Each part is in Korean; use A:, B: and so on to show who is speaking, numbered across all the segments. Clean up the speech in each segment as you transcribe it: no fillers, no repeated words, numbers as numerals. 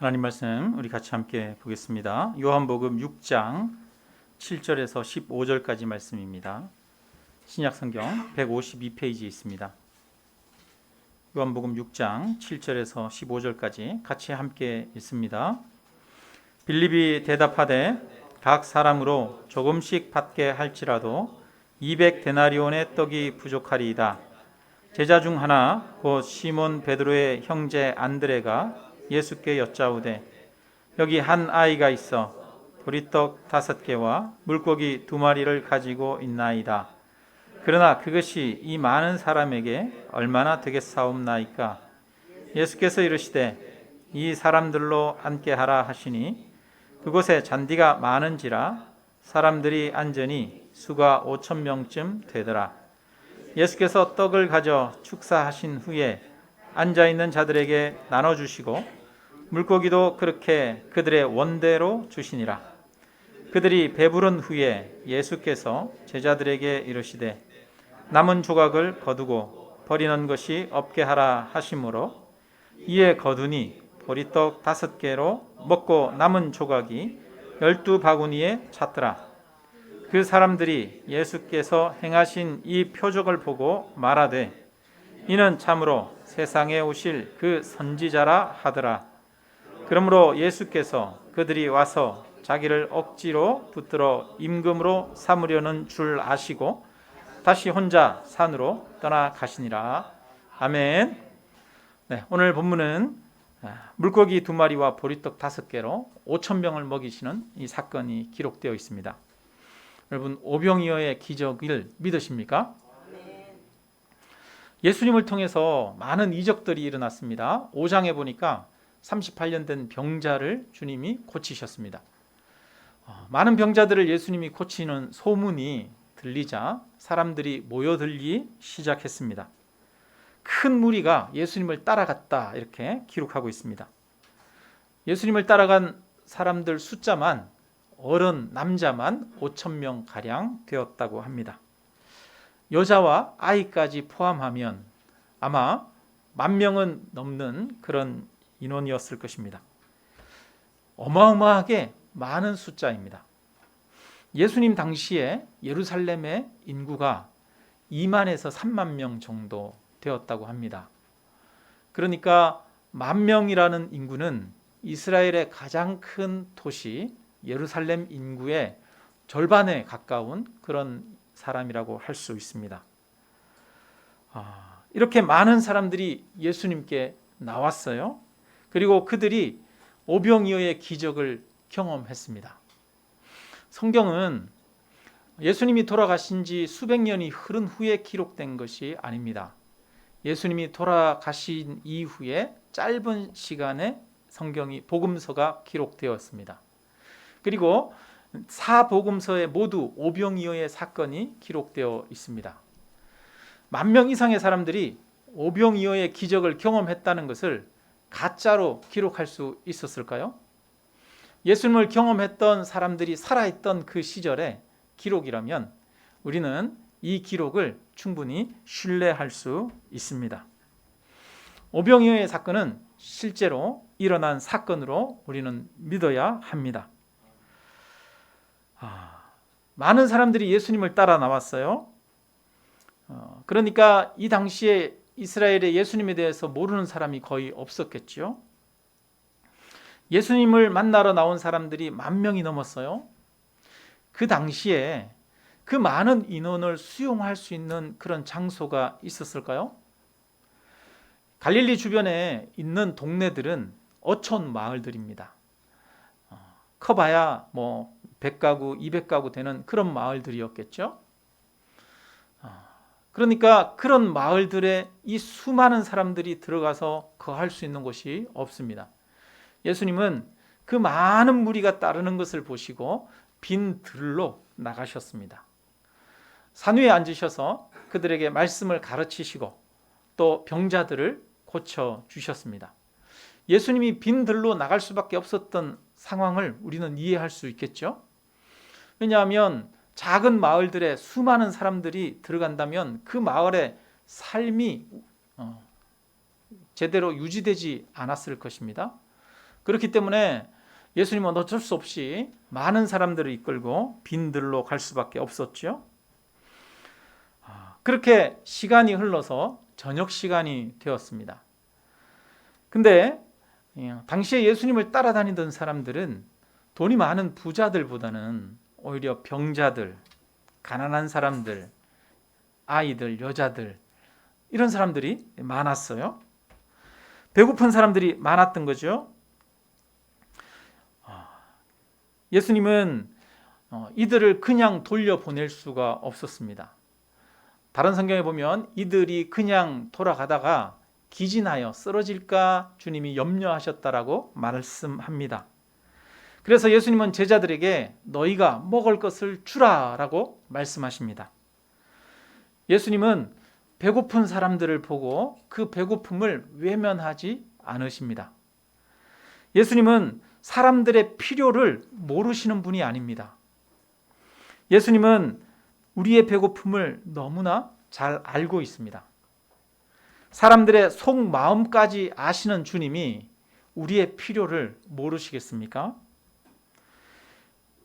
A: 하나님 말씀 우리 같이 함께 보겠습니다. 요한복음 6장 7절에서 15절까지 말씀입니다. 신약성경 152페이지에 있습니다. 요한복음 6장 7절에서 15절까지 같이 함께 읽습니다. 빌립이 대답하되 각 사람으로 조금씩 받게 할지라도 200데나리온의 떡이 부족하리이다. 제자 중 하나 곧 시몬 베드로의 형제 안드레가 예수께 여짜오되 여기 한 아이가 있어 보리떡 5개와 물고기 2마리를 가지고 있나이다. 그러나 그것이 이 많은 사람에게 얼마나 되겠사옵나이까? 예수께서 이르시되 이 사람들로 앉게 하라 하시니 그곳에 잔디가 많은지라 사람들이 앉으니 수가 5,000명쯤 되더라. 예수께서 떡을 가져 축사하신 후에 앉아있는 자들에게 나눠주시고 물고기도 그렇게 그들의 원대로 주시니라. 그들이 배부른 후에 예수께서 제자들에게 이르시되 남은 조각을 거두고 버리는 것이 없게 하라 하심으로 이에 거두니 보리떡 5개로 먹고 남은 조각이 12바구니에 찼더라. 그 사람들이 예수께서 행하신 이 표적을 보고 말하되 이는 참으로 세상에 오실 그 선지자라 하더라. 그러므로 예수께서 그들이 와서 자기를 억지로 붙들어 임금으로 삼으려는 줄 아시고 다시 혼자 산으로 떠나가시니라. 아멘. 네, 오늘 본문은 물고기 2마리와 보리떡 5개로 5,000명을 먹이시는 이 사건이 기록되어 있습니다. 여러분, 오병이어의 기적을 믿으십니까? 예수님을 통해서 많은 이적들이 일어났습니다. 5장에 보니까 38년 된 병자를 주님이 고치셨습니다. 많은 병자들을 예수님이 고치는 소문이 들리자 사람들이 모여들기 시작했습니다. 큰 무리가 예수님을 따라갔다 이렇게 기록하고 있습니다. 예수님을 따라간 사람들 숫자만 어른 남자만 5,000명 가량 되었다고 합니다. 여자와 아이까지 포함하면 아마 10,000명은 넘는 그런 인원이었을 것입니다. 어마어마하게 많은 숫자입니다. 예수님 당시에 예루살렘의 인구가 2만에서 3만 명 정도 되었다고 합니다. 그러니까 10,000명이라는 인구는 이스라엘의 가장 큰 도시 예루살렘 인구의 절반에 가까운 그런 사람이라고 할 수 있습니다. 이렇게 많은 사람들이 예수님께 나왔어요. 그리고 그들이 오병이어의 기적을 경험했습니다. 성경은 예수님이 돌아가신 지 수백 년이 흐른 후에 기록된 것이 아닙니다. 예수님이 돌아가신 이후에 짧은 시간에 성경이 복음서가 기록되었습니다. 그리고 4복음서에 모두 오병이어의 사건이 기록되어 있습니다. 10,000명 이상의 사람들이 오병이어의 기적을 경험했다는 것을 가짜로 기록할 수 있었을까요? 예수님을 경험했던 사람들이 살아있던 그 시절의 기록이라면 우리는 이 기록을 충분히 신뢰할 수 있습니다. 오병이어의 사건은 실제로 일어난 사건으로 우리는 믿어야 합니다. 많은 사람들이 예수님을 따라 나왔어요. 그러니까 이 당시에 이스라엘의 예수님에 대해서 모르는 사람이 거의 없었겠죠. 예수님을 만나러 나온 사람들이 10,000명이 넘었어요. 그 당시에 그 많은 인원을 수용할 수 있는 그런 장소가 있었을까요? 갈릴리 주변에 있는 동네들은 어촌 마을들입니다. 커봐야 100가구, 200가구 되는 그런 마을들이었겠죠. 그러니까 그런 마을들에 이 수많은 사람들이 들어가서 거할 수 있는 곳이 없습니다. 예수님은 그 많은 무리가 따르는 것을 보시고 빈 들로 나가셨습니다. 산 위에 앉으셔서 그들에게 말씀을 가르치시고 또 병자들을 고쳐주셨습니다. 예수님이 빈 들로 나갈 수밖에 없었던 상황을 우리는 이해할 수 있겠죠. 왜냐하면 작은 마을들에 수많은 사람들이 들어간다면 그 마을의 삶이 제대로 유지되지 않았을 것입니다. 그렇기 때문에 예수님은 어쩔 수 없이 많은 사람들을 이끌고 빈들로 갈 수밖에 없었죠. 그렇게 시간이 흘러서 저녁 시간이 되었습니다. 근데 당시에 예수님을 따라다니던 사람들은 돈이 많은 부자들보다는 오히려 병자들, 가난한 사람들, 아이들, 여자들 이런 사람들이 많았어요. 배고픈 사람들이 많았던 거죠. 예수님은 이들을 그냥 돌려보낼 수가 없었습니다. 다른 성경에 보면 이들이 그냥 돌아가다가 기진하여 쓰러질까 주님이 염려하셨다라고 말씀합니다. 그래서 예수님은 제자들에게 너희가 먹을 것을 주라라고 말씀하십니다. 예수님은 배고픈 사람들을 보고 그 배고픔을 외면하지 않으십니다. 예수님은 사람들의 필요를 모르시는 분이 아닙니다. 예수님은 우리의 배고픔을 너무나 잘 알고 있습니다. 사람들의 속마음까지 아시는 주님이 우리의 필요를 모르시겠습니까?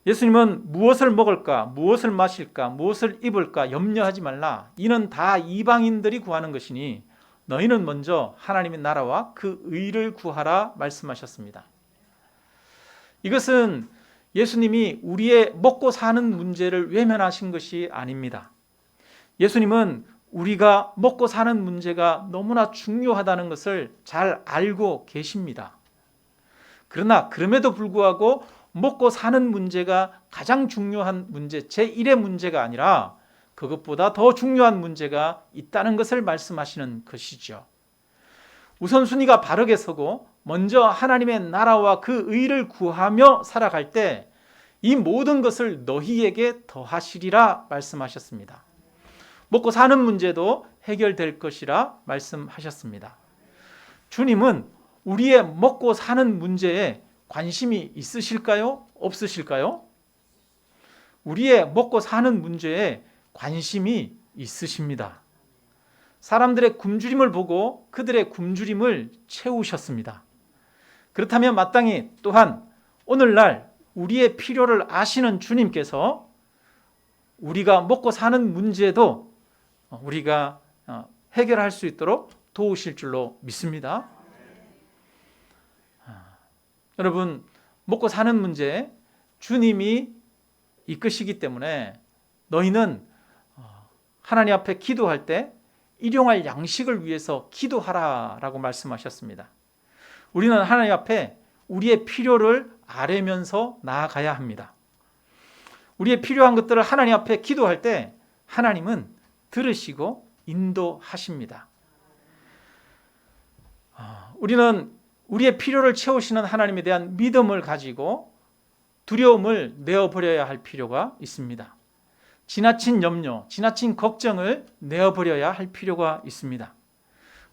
A: 예수님은 무엇을 먹을까, 무엇을 마실까, 무엇을 입을까 염려하지 말라. 이는 다 이방인들이 구하는 것이니 너희는 먼저 하나님의 나라와 그 의를 구하라 말씀하셨습니다. 이것은 예수님이 우리의 먹고 사는 문제를 외면하신 것이 아닙니다. 예수님은 우리가 먹고 사는 문제가 너무나 중요하다는 것을 잘 알고 계십니다. 그러나 그럼에도 불구하고 먹고 사는 문제가 가장 중요한 문제, 제1의 문제가 아니라 그것보다 더 중요한 문제가 있다는 것을 말씀하시는 것이죠. 우선순위가 바르게 서고 먼저 하나님의 나라와 그 의를 구하며 살아갈 때 이 모든 것을 너희에게 더하시리라 말씀하셨습니다. 먹고 사는 문제도 해결될 것이라 말씀하셨습니다. 주님은 우리의 먹고 사는 문제에 관심이 있으실까요? 없으실까요? 우리의 먹고 사는 문제에 관심이 있으십니다. 사람들의 굶주림을 보고 그들의 굶주림을 채우셨습니다. 그렇다면 마땅히 또한 오늘날 우리의 필요를 아시는 주님께서 우리가 먹고 사는 문제도 우리가 해결할 수 있도록 도우실 줄로 믿습니다. 여러분, 먹고 사는 문제 주님이 이끄시기 때문에 너희는 하나님 앞에 기도할 때 일용할 양식을 위해서 기도하라라고 말씀하셨습니다. 우리는 하나님 앞에 우리의 필요를 아뢰면서 나아가야 합니다. 우리의 필요한 것들을 하나님 앞에 기도할 때 하나님은 들으시고 인도하십니다. 우리는 우리의 필요를 채우시는 하나님에 대한 믿음을 가지고 두려움을 내어버려야 할 필요가 있습니다. 지나친 염려, 지나친 걱정을 내어버려야 할 필요가 있습니다.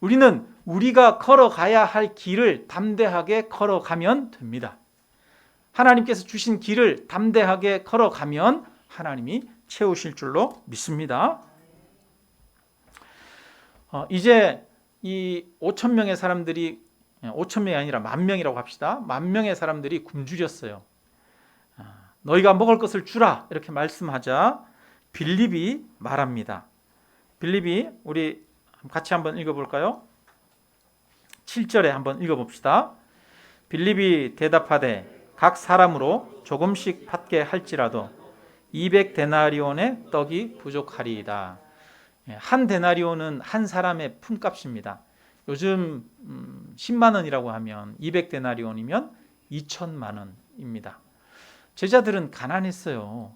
A: 우리는 우리가 걸어가야 할 길을 담대하게 걸어가면 됩니다. 하나님께서 주신 길을 담대하게 걸어가면 하나님이 채우실 줄로 믿습니다. 이제 이 5천 명의 사람들이 5천 명이 아니라 10,000명이라고 합시다. 10,000명의 사람들이 굶주렸어요. 너희가 먹을 것을 주라 이렇게 말씀하자 빌립이 말합니다. 빌립이 우리 같이 한번 읽어볼까요? 7절에 한번 읽어봅시다. 빌립이 대답하되 각 사람으로 조금씩 받게 할지라도 200데나리온의 떡이 부족하리이다. 한 데나리온은 한 사람의 품값입니다. 요즘 10만 원이라고 하면 200데나리온이면 2천만 원입니다. 제자들은 가난했어요.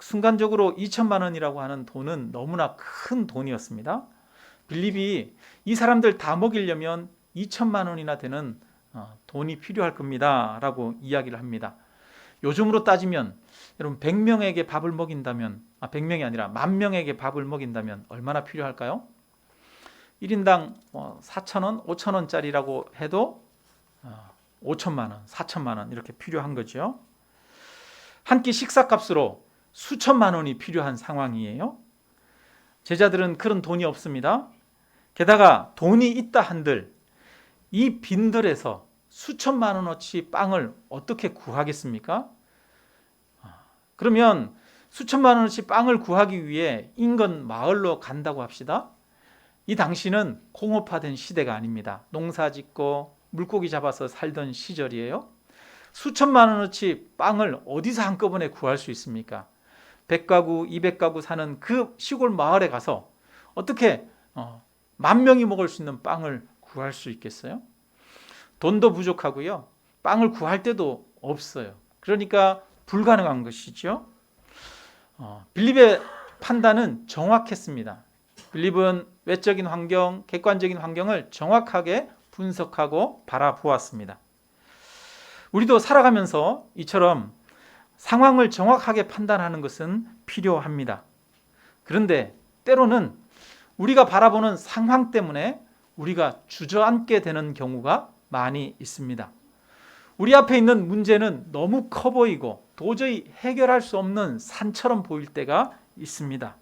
A: 순간적으로 2천만 원이라고 하는 돈은 너무나 큰 돈이었습니다. 빌립이 이 사람들 다 먹이려면 2천만 원이나 되는 돈이 필요할 겁니다 라고 이야기를 합니다. 요즘으로 따지면 여러분 100명에게 밥을 먹인다면 100명이 아니라 10,000명에게 밥을 먹인다면 얼마나 필요할까요? 1인당 4,000원, 5,000원짜리라고 해도 5천만 원, 4천만 원 이렇게 필요한 거죠. 한 끼 식사값으로 수천만 원이 필요한 상황이에요. 제자들은 그런 돈이 없습니다. 게다가 돈이 있다 한들 이 빈들에서 수천만 원어치 빵을 어떻게 구하겠습니까? 그러면 수천만 원어치 빵을 구하기 위해 인근 마을로 간다고 합시다. 이 당시는 공업화된 시대가 아닙니다. 농사 짓고 물고기 잡아서 살던 시절이에요. 수천만 원어치 빵을 어디서 한꺼번에 구할 수 있습니까? 100가구, 200가구 사는 그 시골 마을에 가서 어떻게 10,000명이 먹을 수 있는 빵을 구할 수 있겠어요? 돈도 부족하고요. 빵을 구할 데도 없어요. 그러니까 불가능한 것이죠. 빌립의 판단은 정확했습니다. 빌립은 외적인 환경, 객관적인 환경을 정확하게 분석하고 바라보았습니다. 우리도 살아가면서 이처럼 상황을 정확하게 판단하는 것은 필요합니다. 그런데 때로는 우리가 바라보는 상황 때문에 우리가 주저앉게 되는 경우가 많이 있습니다. 우리 앞에 있는 문제는 너무 커 보이고 도저히 해결할 수 없는 산처럼 보일 때가 있습니다.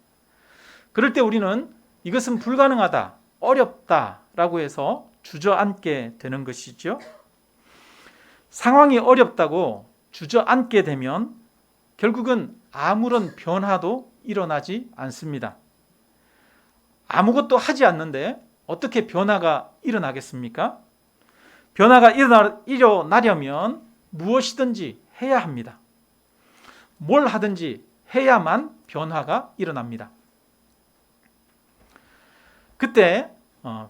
A: 그럴 때 우리는 이것은 불가능하다, 어렵다라고 해서 주저앉게 되는 것이죠. 상황이 어렵다고 주저앉게 되면 결국은 아무런 변화도 일어나지 않습니다. 아무것도 하지 않는데 어떻게 변화가 일어나겠습니까? 변화가 일어나려면 무엇이든지 해야 합니다. 뭘 하든지 해야만 변화가 일어납니다. 그때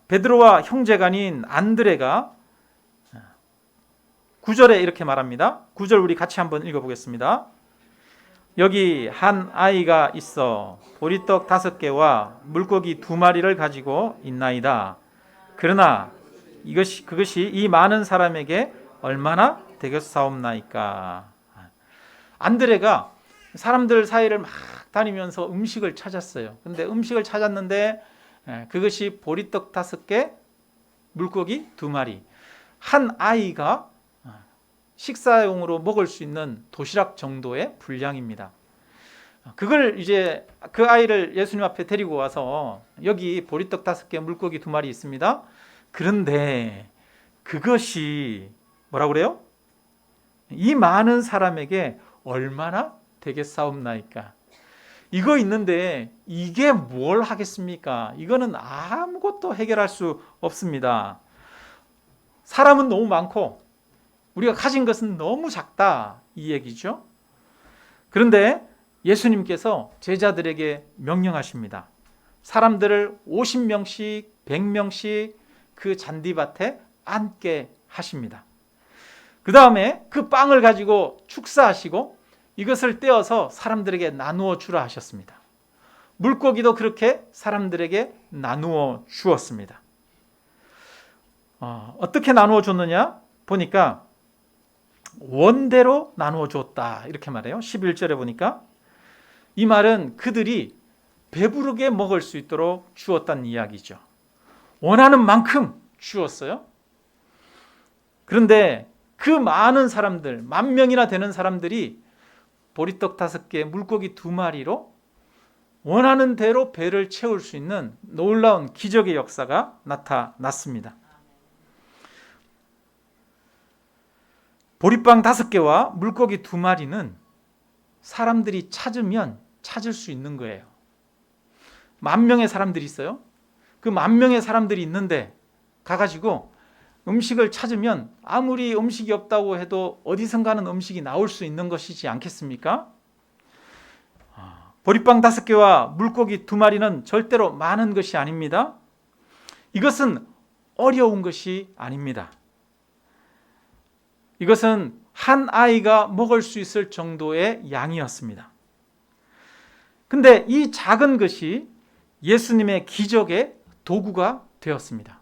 A: 베드로와 형제간인 안드레가 9절에 이렇게 말합니다. 9절 우리 같이 한번 읽어보겠습니다. 여기 한 아이가 있어 보리떡 5개와 물고기 2마리를 가지고 있나이다. 그러나 그것이 이 많은 사람에게 얼마나 되겠사옵나이까. 안드레가 사람들 사이를 막 다니면서 음식을 찾았어요. 근데 음식을 찾았는데 그것이 보리떡 5개, 물고기 2마리. 한 아이가 식사용으로 먹을 수 있는 도시락 정도의 분량입니다. 그걸 이제 그 아이를 예수님 앞에 데리고 와서 여기 보리떡 5개, 물고기 2마리 있습니다. 그런데 그것이 뭐라고 그래요? 이 많은 사람에게 얼마나 되겠사옵나이까. 이거 있는데 이게 뭘 하겠습니까? 이거는 아무것도 해결할 수 없습니다. 사람은 너무 많고 우리가 가진 것은 너무 작다, 이 얘기죠. 그런데 예수님께서 제자들에게 명령하십니다. 사람들을 50명씩 100명씩 그 잔디밭에 앉게 하십니다. 그 다음에 그 빵을 가지고 축사하시고 이것을 떼어서 사람들에게 나누어 주라 하셨습니다. 물고기도 그렇게 사람들에게 나누어 주었습니다. 어떻게 나누어 줬느냐 보니까 원대로 나누어 줬다 이렇게 말해요. 11절에 보니까 이 말은 그들이 배부르게 먹을 수 있도록 주었다는 이야기죠. 원하는 만큼 주었어요. 그런데 그 많은 사람들, 10,000명이나 되는 사람들이 보리떡 5개, 물고기 2마리로 원하는 대로 배를 채울 수 있는 놀라운 기적의 역사가 나타났습니다. 보리빵 5개와 물고기 2마리는 사람들이 찾으면 찾을 수 있는 거예요. 10,000명의 사람들이 있어요. 그 10,000명의 사람들이 있는데 가가지고 음식을 찾으면 아무리 음식이 없다고 해도 어디선가는 음식이 나올 수 있는 것이지 않겠습니까? 보리빵 5개와 물고기 2마리는 절대로 많은 것이 아닙니다. 이것은 어려운 것이 아닙니다. 이것은 한 아이가 먹을 수 있을 정도의 양이었습니다. 근데 이 작은 것이 예수님의 기적의 도구가 되었습니다.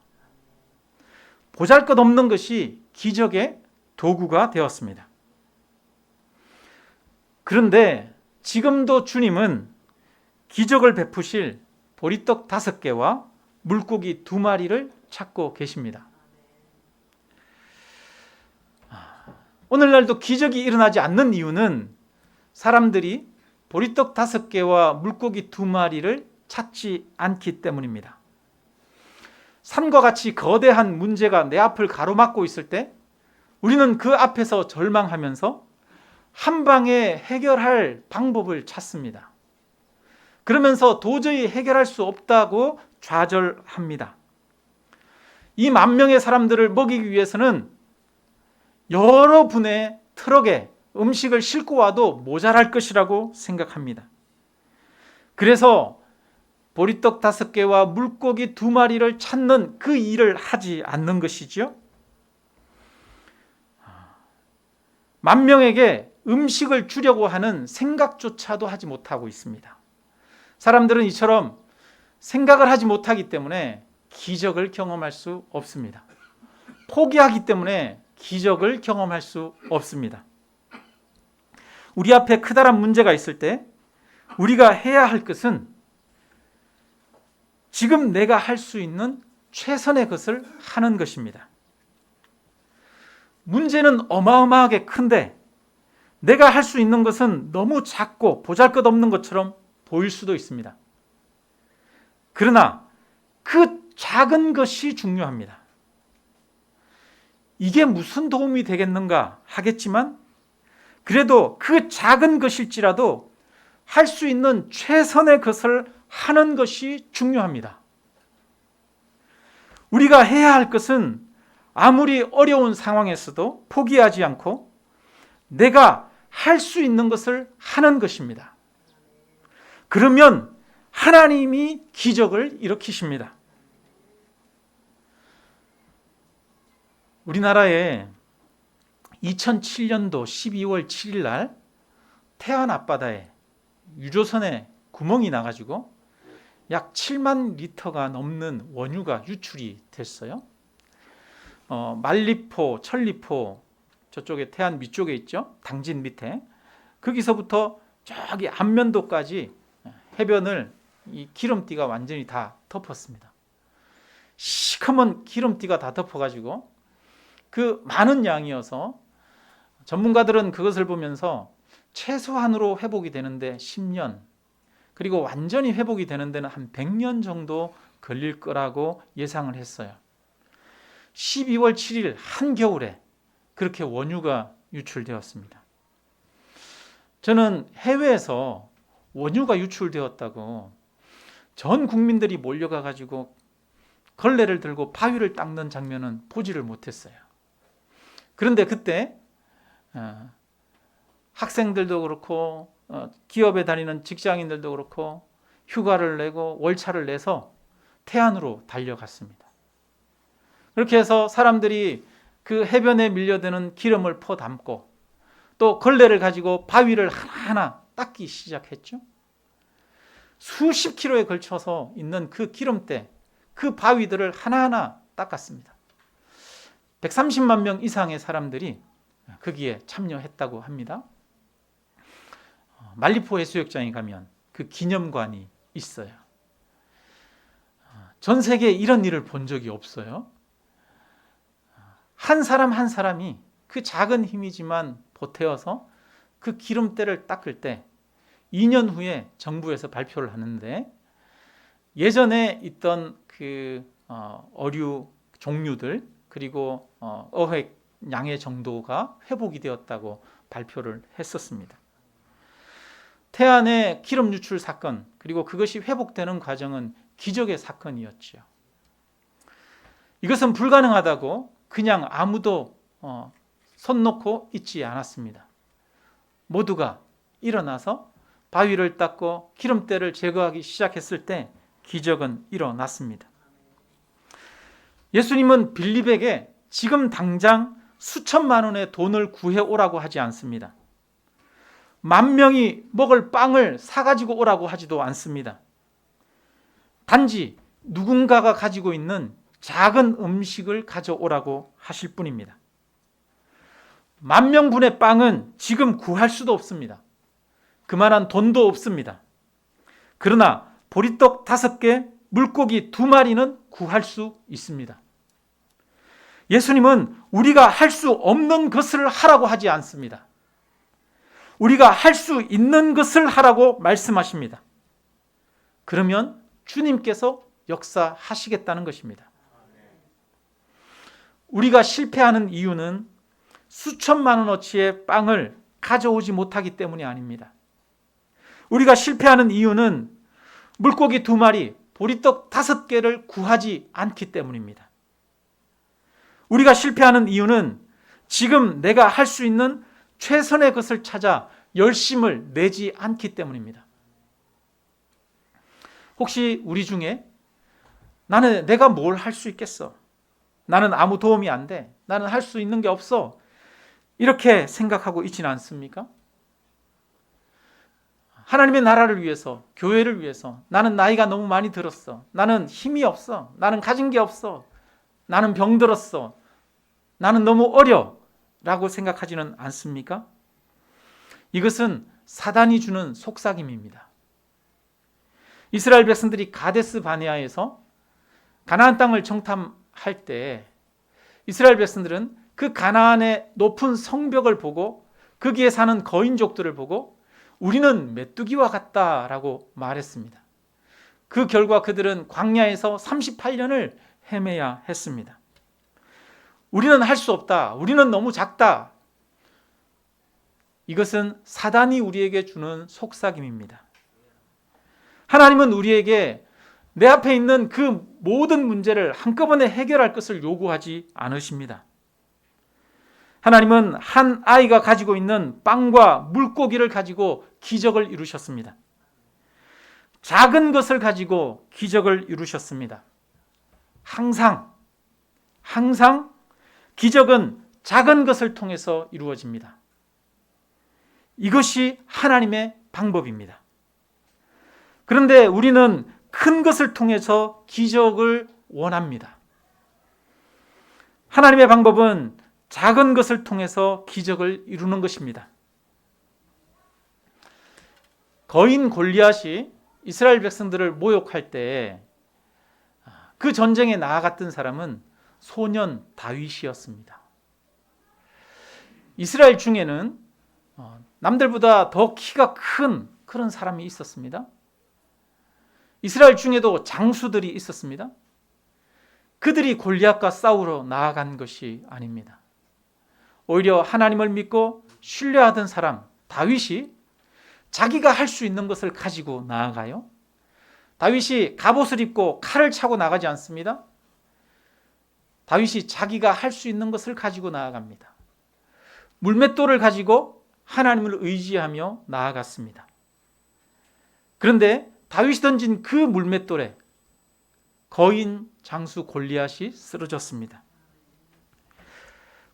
A: 보잘것없는 것이 기적의 도구가 되었습니다. 그런데 지금도 주님은 기적을 베푸실 보리떡 5개와 물고기 2마리를 찾고 계십니다. 오늘날도 기적이 일어나지 않는 이유는 사람들이 보리떡 5개와 물고기 2마리를 찾지 않기 때문입니다. 산과 같이 거대한 문제가 내 앞을 가로막고 있을 때 우리는 그 앞에서 절망하면서 한 방에 해결할 방법을 찾습니다. 그러면서 도저히 해결할 수 없다고 좌절합니다. 이 10,000명의 사람들을 먹이기 위해서는 여러 분의 트럭에 음식을 싣고 와도 모자랄 것이라고 생각합니다. 그래서 보리떡 5개와 물고기 2마리를 찾는 그 일을 하지 않는 것이지요. 10,000명에게 음식을 주려고 하는 생각조차도 하지 못하고 있습니다. 사람들은 이처럼 생각을 하지 못하기 때문에 기적을 경험할 수 없습니다. 포기하기 때문에 기적을 경험할 수 없습니다. 우리 앞에 크다란 문제가 있을 때 우리가 해야 할 것은 지금 내가 할 수 있는 최선의 것을 하는 것입니다. 문제는 어마어마하게 큰데 내가 할 수 있는 것은 너무 작고 보잘것없는 것처럼 보일 수도 있습니다. 그러나 그 작은 것이 중요합니다. 이게 무슨 도움이 되겠는가 하겠지만 그래도 그 작은 것일지라도 할 수 있는 최선의 것을 하는 것이 중요합니다. 우리가 해야 할 것은 아무리 어려운 상황에서도 포기하지 않고 내가 할 수 있는 것을 하는 것입니다. 그러면 하나님이 기적을 일으키십니다. 우리나라에 2007년도 12월 7일 날 태안 앞바다에 유조선에 구멍이 나가지고 약 7만 리터가 넘는 원유가 유출이 됐어요. 만리포, 천리포 저쪽에 태안 밑쪽에 있죠. 당진 밑에. 거기서부터 저기 안면도까지 해변을 이 기름띠가 완전히 다 덮었습니다. 시커먼 기름띠가 다 덮어가지고 그 많은 양이어서 전문가들은 그것을 보면서 최소한으로 회복이 되는데 10년, 그리고 완전히 회복이 되는 데는 한 100년 정도 걸릴 거라고 예상을 했어요. 12월 7일 한겨울에 그렇게 원유가 유출되었습니다. 저는 해외에서 원유가 유출되었다고 전 국민들이 몰려가 가지고 걸레를 들고 바위를 닦는 장면은 보지를 못했어요. 그런데 그때 학생들도 그렇고 기업에 다니는 직장인들도 그렇고 휴가를 내고 월차를 내서 태안으로 달려갔습니다. 그렇게 해서 사람들이 그 해변에 밀려드는 기름을 퍼담고 또 걸레를 가지고 바위를 하나하나 닦기 시작했죠. 수십 킬로에 걸쳐서 있는 그 기름때 그 바위들을 하나하나 닦았습니다. 130만 명 이상의 사람들이 거기에 참여했다고 합니다. 만리포 해수욕장에 가면 그 기념관이 있어요. 전 세계에 이런 일을 본 적이 없어요. 한 사람 한 사람이 그 작은 힘이지만 보태어서 그 기름때를 닦을 때 2년 후에 정부에서 발표를 하는데 예전에 있던 그 어류 종류들 그리고 어획 양의 정도가 회복이 되었다고 발표를 했었습니다. 태안의 기름 유출 사건 그리고 그것이 회복되는 과정은 기적의 사건이었죠. 이것은 불가능하다고 그냥 아무도 손 놓고 있지 않았습니다. 모두가 일어나서 바위를 닦고 기름때를 제거하기 시작했을 때 기적은 일어났습니다. 예수님은 빌립에게 지금 당장 수천만 원의 돈을 구해오라고 하지 않습니다. 10,000명이 먹을 빵을 사가지고 오라고 하지도 않습니다. 단지 누군가가 가지고 있는 작은 음식을 가져오라고 하실 뿐입니다. 10,000명분의 빵은 지금 구할 수도 없습니다. 그만한 돈도 없습니다. 그러나 보리떡 5개, 물고기 2마리는 구할 수 있습니다. 예수님은 우리가 할 수 없는 것을 하라고 하지 않습니다. 우리가 할 수 있는 것을 하라고 말씀하십니다. 그러면 주님께서 역사하시겠다는 것입니다. 우리가 실패하는 이유는 수천만 원어치의 빵을 가져오지 못하기 때문이 아닙니다. 우리가 실패하는 이유는 물고기 2마리, 보리떡 5개를 구하지 않기 때문입니다. 우리가 실패하는 이유는 지금 내가 할 수 있는 최선의 것을 찾아 열심을 내지 않기 때문입니다. 혹시 우리 중에 내가 뭘 할 수 있겠어? 나는 아무 도움이 안 돼. 나는 할 수 있는 게 없어. 이렇게 생각하고 있지는 않습니까? 하나님의 나라를 위해서, 교회를 위해서 나는 나이가 너무 많이 들었어. 나는 힘이 없어. 나는 가진 게 없어. 나는 병들었어. 나는 너무 어려. 라고 생각하지는 않습니까? 이것은 사단이 주는 속삭임입니다. 이스라엘 백성들이 가데스 바네아에서 가나안 땅을 정탐할 때 이스라엘 백성들은 그 가나안의 높은 성벽을 보고 거기에 사는 거인족들을 보고 우리는 메뚜기와 같다라고 말했습니다. 그 결과 그들은 광야에서 38년을 헤매야 했습니다. 우리는 할 수 없다. 우리는 너무 작다. 이것은 사단이 우리에게 주는 속삭임입니다. 하나님은 우리에게 내 앞에 있는 그 모든 문제를 한꺼번에 해결할 것을 요구하지 않으십니다. 하나님은 한 아이가 가지고 있는 빵과 물고기를 가지고 기적을 이루셨습니다. 작은 것을 가지고 기적을 이루셨습니다. 항상 기적은 작은 것을 통해서 이루어집니다. 이것이 하나님의 방법입니다. 그런데 우리는 큰 것을 통해서 기적을 원합니다. 하나님의 방법은 작은 것을 통해서 기적을 이루는 것입니다. 거인 골리앗이 이스라엘 백성들을 모욕할 때 그 전쟁에 나아갔던 사람은 소년 다윗이었습니다. 이스라엘 중에는 남들보다 더 키가 큰 그런 사람이 있었습니다. 이스라엘 중에도 장수들이 있었습니다. 그들이 골리앗과 싸우러 나아간 것이 아닙니다. 오히려 하나님을 믿고 신뢰하던 사람 다윗이 자기가 할 수 있는 것을 가지고 나아가요. 다윗이 갑옷을 입고 칼을 차고 나가지 않습니다. 다윗이 자기가 할 수 있는 것을 가지고 나아갑니다. 물맷돌을 가지고 하나님을 의지하며 나아갔습니다. 그런데 다윗이 던진 그 물맷돌에 거인 장수 골리앗이 쓰러졌습니다.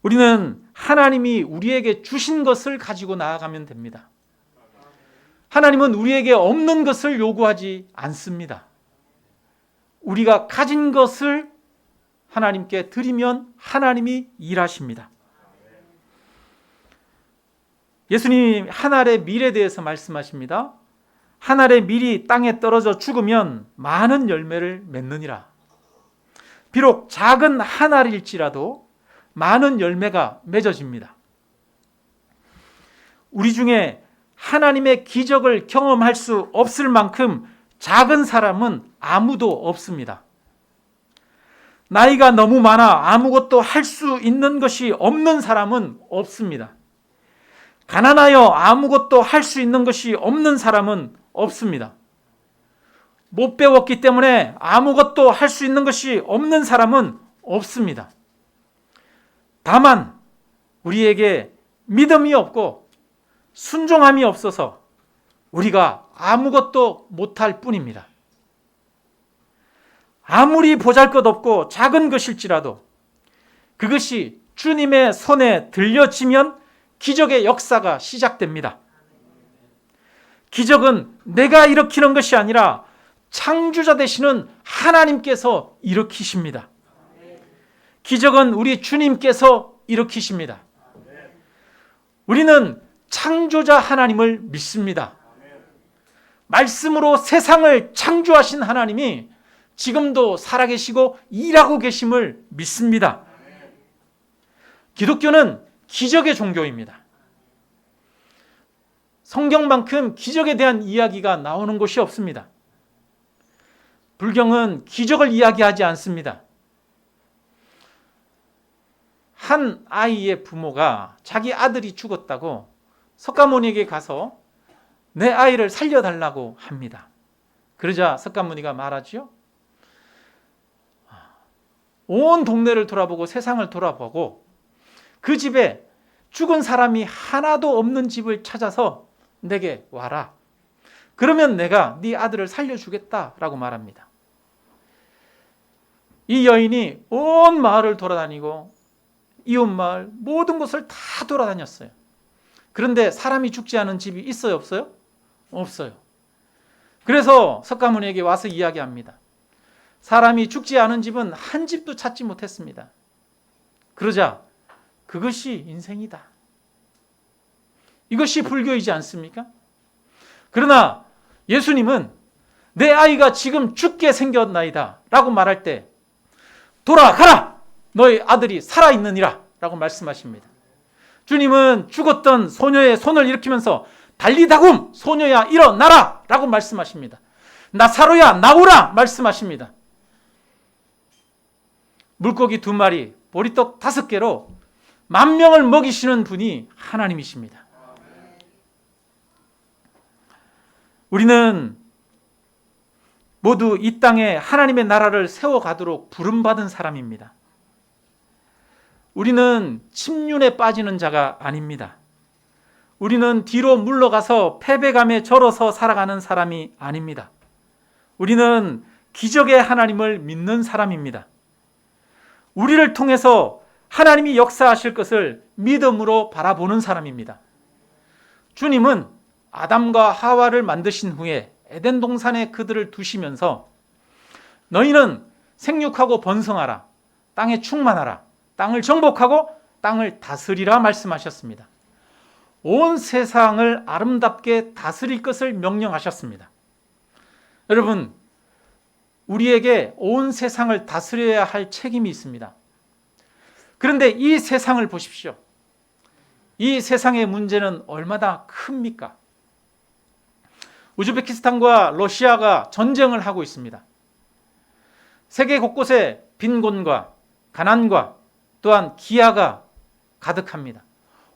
A: 우리는 하나님이 우리에게 주신 것을 가지고 나아가면 됩니다. 하나님은 우리에게 없는 것을 요구하지 않습니다. 우리가 가진 것을 하나님께 드리면 하나님이 일하십니다. 예수님 한 알의 밀에 대해서 말씀하십니다. 한 알의 밀이 땅에 떨어져 죽으면 많은 열매를 맺느니라. 비록 작은 한 알일지라도 많은 열매가 맺어집니다. 우리 중에 하나님의 기적을 경험할 수 없을 만큼 작은 사람은 아무도 없습니다. 나이가 너무 많아 아무것도 할 수 있는 것이 없는 사람은 없습니다. 가난하여 아무것도 할 수 있는 것이 없는 사람은 없습니다. 못 배웠기 때문에 아무것도 할 수 있는 것이 없는 사람은 없습니다. 다만 우리에게 믿음이 없고 순종함이 없어서 우리가 아무것도 못할 뿐입니다. 아무리 보잘것없고 작은 것일지라도 그것이 주님의 손에 들려지면 기적의 역사가 시작됩니다. 기적은 내가 일으키는 것이 아니라 창조자 되시는 하나님께서 일으키십니다. 기적은 우리 주님께서 일으키십니다. 우리는 창조자 하나님을 믿습니다. 말씀으로 세상을 창조하신 하나님이 지금도 살아계시고 일하고 계심을 믿습니다. 기독교는 기적의 종교입니다. 성경만큼 기적에 대한 이야기가 나오는 곳이 없습니다. 불경은 기적을 이야기하지 않습니다. 한 아이의 부모가 자기 아들이 죽었다고 석가모니에게 가서 내 아이를 살려달라고 합니다. 그러자 석가모니가 말하지요. 온 동네를 돌아보고 세상을 돌아보고 그 집에 죽은 사람이 하나도 없는 집을 찾아서 내게 와라. 그러면 내가 네 아들을 살려주겠다라고 말합니다. 이 여인이 온 마을을 돌아다니고 이웃 마을 모든 곳을 다 돌아다녔어요. 그런데 사람이 죽지 않은 집이 있어요, 없어요? 없어요. 그래서 석가모니에게 와서 이야기합니다. 사람이 죽지 않은 집은 한 집도 찾지 못했습니다. 그러자 그것이 인생이다. 이것이 불교이지 않습니까? 그러나 예수님은 내 아이가 지금 죽게 생겼나이다 라고 말할 때 돌아가라! 너의 아들이 살아있느니라 라고 말씀하십니다. 주님은 죽었던 소녀의 손을 일으키면서 달리다굼 소녀야 일어나라 라고 말씀하십니다. 나사로야 나오라 말씀하십니다. 물고기 2마리 보리떡 5개로 10,000명을 먹이시는 분이 하나님이십니다. 우리는 모두 이 땅에 하나님의 나라를 세워가도록 부름받은 사람입니다. 우리는 침륜에 빠지는 자가 아닙니다. 우리는 뒤로 물러가서 패배감에 절어서 살아가는 사람이 아닙니다. 우리는 기적의 하나님을 믿는 사람입니다. 우리를 통해서 하나님이 역사하실 것을 믿음으로 바라보는 사람입니다. 주님은 아담과 하와를 만드신 후에 에덴 동산에 그들을 두시면서 너희는 생육하고 번성하라, 땅에 충만하라, 땅을 정복하고 땅을 다스리라 말씀하셨습니다. 온 세상을 아름답게 다스릴 것을 명령하셨습니다. 여러분, 우리에게 온 세상을 다스려야 할 책임이 있습니다. 그런데 이 세상을 보십시오. 이 세상의 문제는 얼마나 큽니까? 우즈베키스탄과 러시아가 전쟁을 하고 있습니다. 세계 곳곳에 빈곤과 가난과 또한 기아가 가득합니다.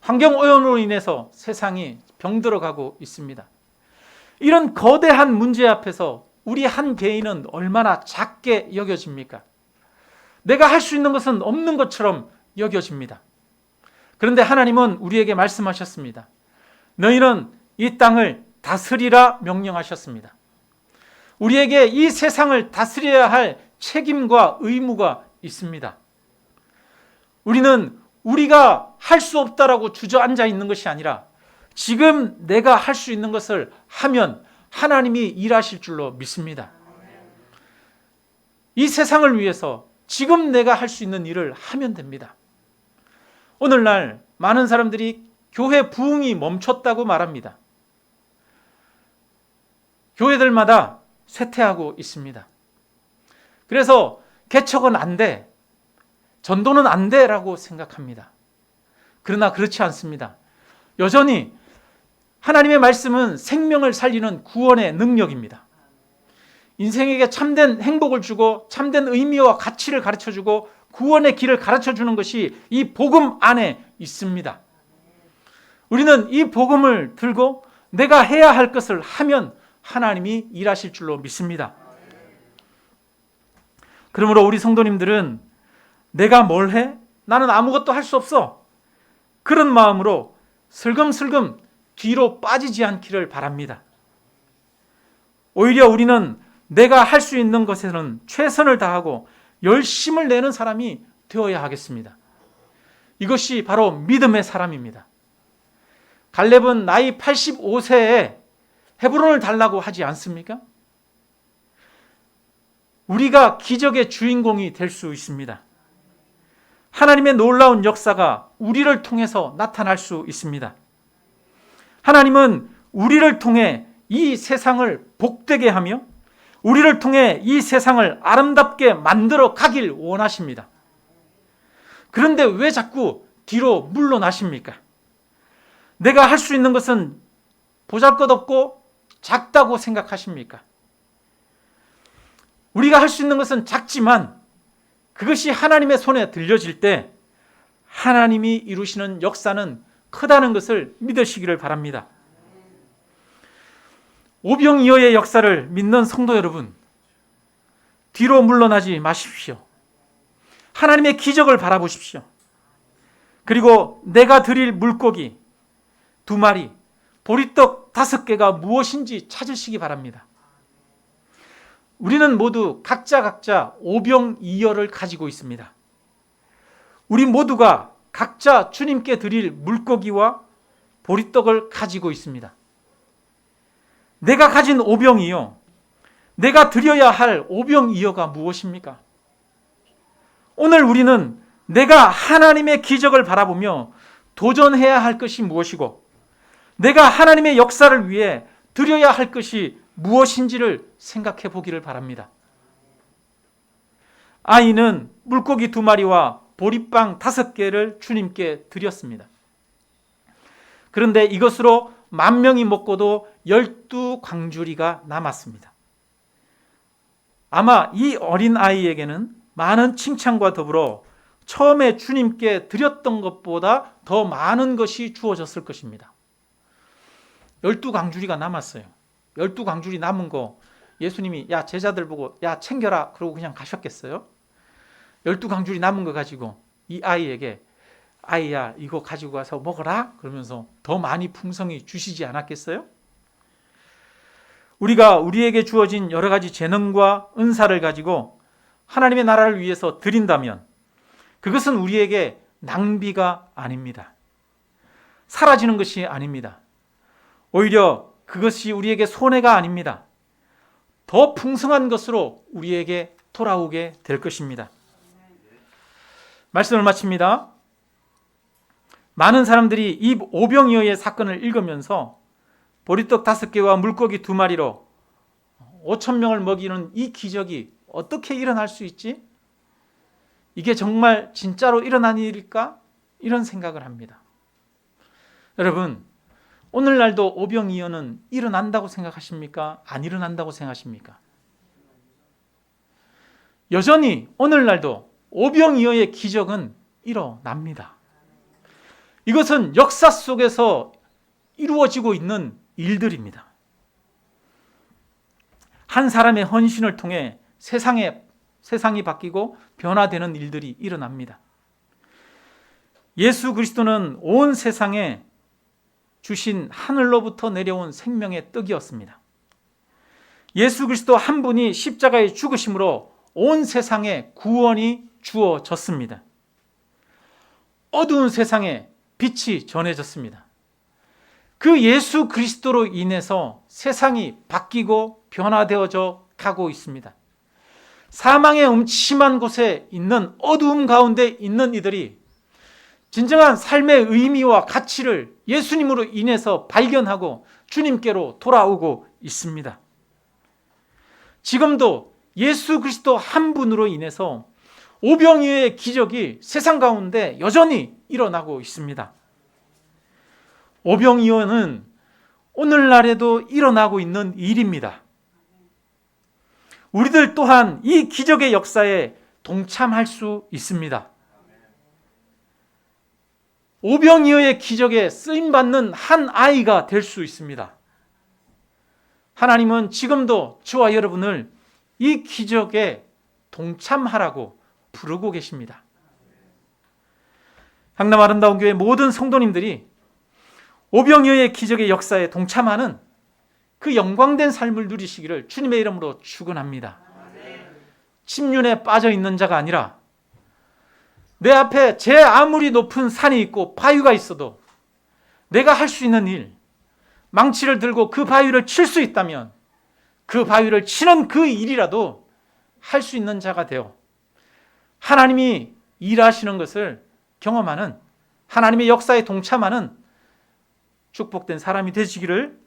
A: 환경오염으로 인해서 세상이 병들어가고 있습니다. 이런 거대한 문제 앞에서 우리 한 개인은 얼마나 작게 여겨집니까? 내가 할 수 있는 것은 없는 것처럼 여겨집니다. 그런데 하나님은 우리에게 말씀하셨습니다. 너희는 이 땅을 다스리라 명령하셨습니다. 우리에게 이 세상을 다스려야 할 책임과 의무가 있습니다. 우리는 우리가 할 수 없다라고 주저앉아 있는 것이 아니라 지금 내가 할 수 있는 것을 하면 하나님이 일하실 줄로 믿습니다. 이 세상을 위해서 지금 내가 할 수 있는 일을 하면 됩니다. 오늘날 많은 사람들이 교회 부흥이 멈췄다고 말합니다. 교회들마다 쇠퇴하고 있습니다. 그래서 개척은 안 돼, 전도는 안 돼라고 생각합니다. 그러나 그렇지 않습니다. 여전히 하나님의 말씀은 생명을 살리는 구원의 능력입니다. 인생에게 참된 행복을 주고 참된 의미와 가치를 가르쳐주고 구원의 길을 가르쳐주는 것이 이 복음 안에 있습니다. 우리는 이 복음을 들고 내가 해야 할 것을 하면 하나님이 일하실 줄로 믿습니다. 그러므로 우리 성도님들은 내가 뭘 해? 나는 아무것도 할 수 없어. 그런 마음으로 슬금슬금 뒤로 빠지지 않기를 바랍니다. 오히려 우리는 내가 할 수 있는 것에는 최선을 다하고 열심을 내는 사람이 되어야 하겠습니다. 이것이 바로 믿음의 사람입니다. 갈렙은 나이 85세에 헤브론을 달라고 하지 않습니까? 우리가 기적의 주인공이 될 수 있습니다. 하나님의 놀라운 역사가 우리를 통해서 나타날 수 있습니다. 하나님은 우리를 통해 이 세상을 복되게 하며 우리를 통해 이 세상을 아름답게 만들어 가길 원하십니다. 그런데 왜 자꾸 뒤로 물러나십니까? 내가 할 수 있는 것은 보잘것없고 작다고 생각하십니까? 우리가 할 수 있는 것은 작지만 그것이 하나님의 손에 들려질 때 하나님이 이루시는 역사는 크다는 것을 믿으시기를 바랍니다. 오병이어의 역사를 믿는 성도 여러분, 뒤로 물러나지 마십시오. 하나님의 기적을 바라보십시오. 그리고 내가 드릴 물고기 2마리, 보리떡 5개가 무엇인지 찾으시기 바랍니다. 우리는 모두 각자 오병이어를 가지고 있습니다. 우리 모두가 각자 주님께 드릴 물고기와 보리떡을 가지고 있습니다. 내가 가진 오병이어, 내가 드려야 할 오병이어가 무엇입니까? 오늘 우리는 내가 하나님의 기적을 바라보며 도전해야 할 것이 무엇이고, 내가 하나님의 역사를 위해 드려야 할 것이 무엇인지를 생각해 보기를 바랍니다. 아이는 물고기 2마리와 보리빵 5개를 주님께 드렸습니다. 그런데 이것으로 10,000명이 먹고도 12광주리가 남았습니다. 아마 이 어린 아이에게는 많은 칭찬과 더불어 처음에 주님께 드렸던 것보다 더 많은 것이 주어졌을 것입니다. 12광주리가 남았어요. 12광주리 남은 거 예수님이 야 제자들 보고 야 챙겨라 그러고 그냥 가셨겠어요? 12광주리 남은 거 가지고 이 아이에게 아이야 이거 가지고 가서 먹어라 그러면서 더 많이 풍성히 주시지 않았겠어요? 우리가 우리에게 주어진 여러 가지 재능과 은사를 가지고 하나님의 나라를 위해서 드린다면 그것은 우리에게 낭비가 아닙니다. 사라지는 것이 아닙니다. 오히려 그것이 우리에게 손해가 아닙니다. 더 풍성한 것으로 우리에게 돌아오게 될 것입니다. 말씀을 마칩니다. 많은 사람들이 이 오병이어의 사건을 읽으면서 보리떡 5개와 물고기 2마리로 5,000명을 먹이는 이 기적이 어떻게 일어날 수 있지? 이게 정말 진짜로 일어난 일일까? 이런 생각을 합니다. 여러분, 오늘날도 오병이어는 일어난다고 생각하십니까? 안 일어난다고 생각하십니까? 여전히 오늘날도 오병이어의 기적은 일어납니다. 이것은 역사 속에서 이루어지고 있는 일들입니다. 한 사람의 헌신을 통해 세상이 바뀌고 변화되는 일들이 일어납니다. 예수 그리스도는 온 세상에 주신 하늘로부터 내려온 생명의 떡이었습니다. 예수 그리스도 한 분이 십자가에 죽으심으로 온 세상에 구원이 주어졌습니다. 어두운 세상에 빛이 전해졌습니다. 그 예수 그리스도로 인해서 세상이 바뀌고 변화되어져 가고 있습니다. 사망의 음침한 곳에 있는 어두움 가운데 있는 이들이 진정한 삶의 의미와 가치를 예수님으로 인해서 발견하고 주님께로 돌아오고 있습니다. 지금도 예수 그리스도 한 분으로 인해서 오병이어의 기적이 세상 가운데 여전히 일어나고 있습니다. 오병이어는 오늘날에도 일어나고 있는 일입니다. 우리들 또한 이 기적의 역사에 동참할 수 있습니다. 오병이어의 기적에 쓰임받는 한 아이가 될 수 있습니다. 하나님은 지금도 저와 여러분을 이 기적에 동참하라고 부르고 계십니다. 향남 아름다운 교회 모든 성도님들이 오병이어의 기적의 역사에 동참하는 그 영광된 삶을 누리시기를 주님의 이름으로 축원합니다. 침륜에 빠져 있는 자가 아니라 내 앞에 제 아무리 높은 산이 있고 바위가 있어도 내가 할 수 있는 일, 망치를 들고 그 바위를 칠 수 있다면 그 바위를 치는 그 일이라도 할 수 있는 자가 되어 하나님이 일하시는 것을 경험하는, 하나님의 역사에 동참하는 축복된 사람이 되시기를